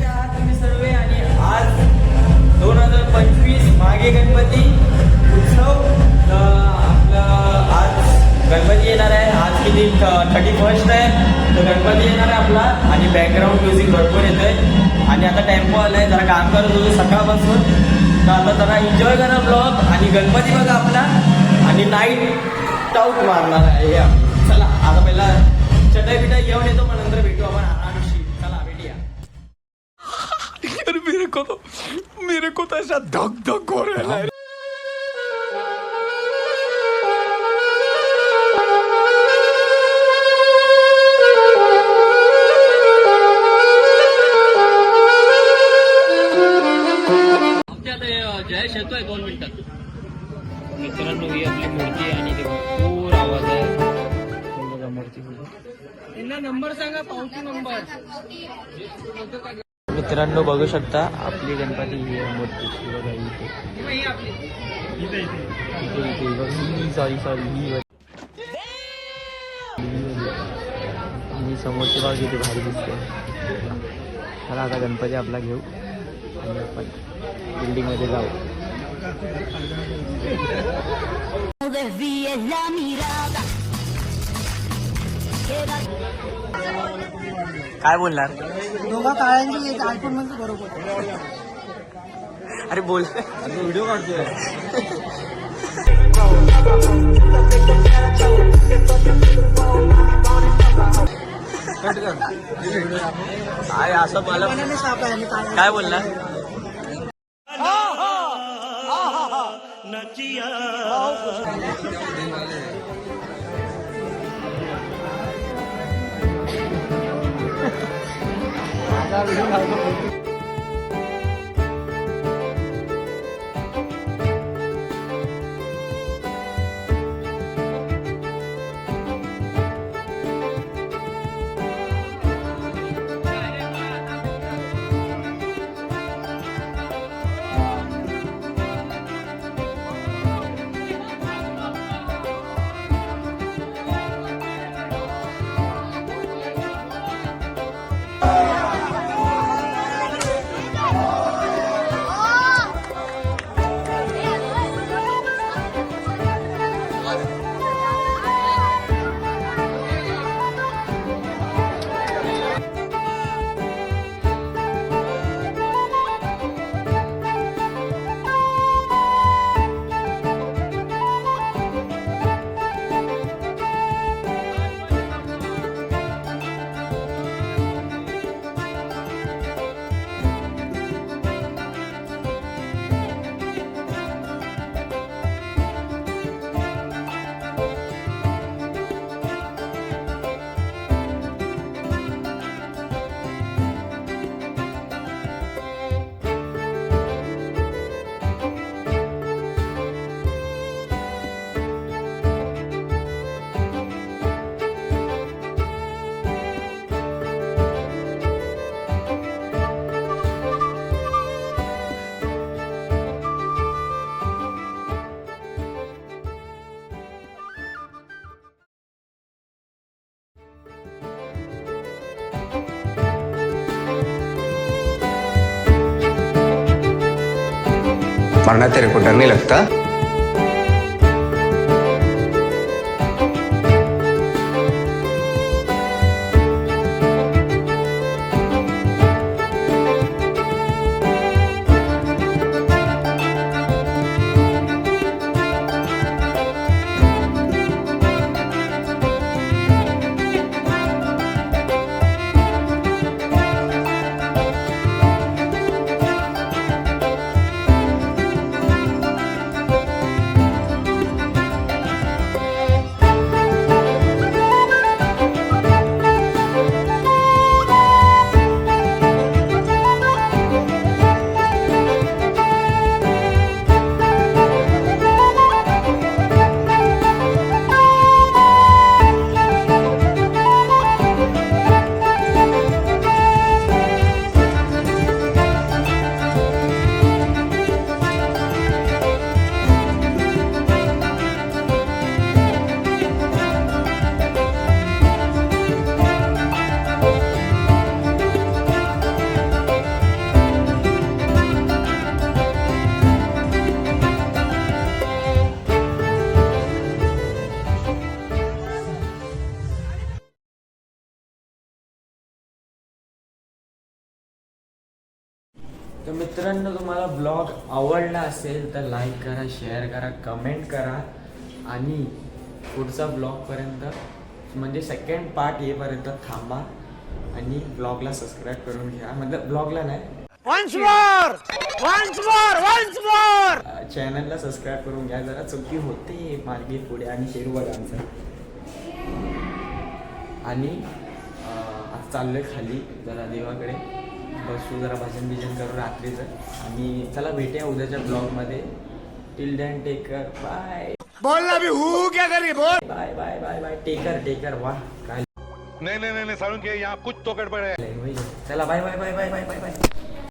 आहात तुम्ही सर्व? आणि आज 2025 मागे गणपती उत्सव. आपला आज गणपती येणार आहे. आज किती 31 आहे, तर गणपती येणार आहे आपला. आणि बॅकग्राऊंड म्युझिक भरपूर येत आहे. आणि आता टेम्पो आलाय, जरा काम करत होतो सकाळपासून, तर आता जरा एन्जॉय करा ब्लॉग. आणि गणपती बघा आपला, आणि नाईट आउट मारणार आहे. चला आता पहिला चटाई बिटाई घेऊन येतो, मग नंतर भेटू आपण आरामशी. चला भेटूया. मेरे को तो ऐसा धक धक हो रहा है. जयेश येतोय 2 मिनिटात. मित्रांनो, ही आपली मूर्ती आहे आणि ते भरपूर आवाज आहे. बघा मूर्ती, नंबर सांगा, पावती नंबर. मित्रांनो बघू शकता आपली गणपती ही मूर्ती. बघा इथे इथे इथे बघा. सॉरी ही समोरची बाजू इथे भारी दिसते. मला आता गणपती आपला घेऊ आणि आपण बिल्डिंग मध्ये जाऊ. काय बोलणार? दोघा काळ्यांची आयफोन म्हणजे बरोबर. अरे बोल, व्हिडिओ काढतोय. काय असं मला काय बोलणार? मरना तेरे को डर नहीं लगता? तर मित्रांनो, तुम्हाला ब्लॉग आवडला असेल तर लाईक करा, शेअर करा, कमेंट करा आणि पुढचा ब्लॉगपर्यंत म्हणजे सेकंड पार्ट येईपर्यंत थांबा आणि ब्लॉगला सबस्क्राईब करून घ्या. मतलब ब्लॉगला नाही, चॅनलला सबस्क्राईब करून घ्या. जरा चुकी होते मार्गे पुढे आणि शेरू बघा आमचं. आणि आज चाललोय खाली जरा देवाकडे, बसू जरा भजन बिजन करू रात्रीचं. आणि चला भेटूया उद्याच्या ब्लॉगमध्ये. Till then take care, bye. बोल ना अभी हूँ क्या करी बोल. Bye bye bye bye. टेकर वाह काय नहीं नहीं नहीं सारुण के यहाँ कुछ तो गड़बड़ है. लँग्वेज. चला bye bye bye bye bye bye bye.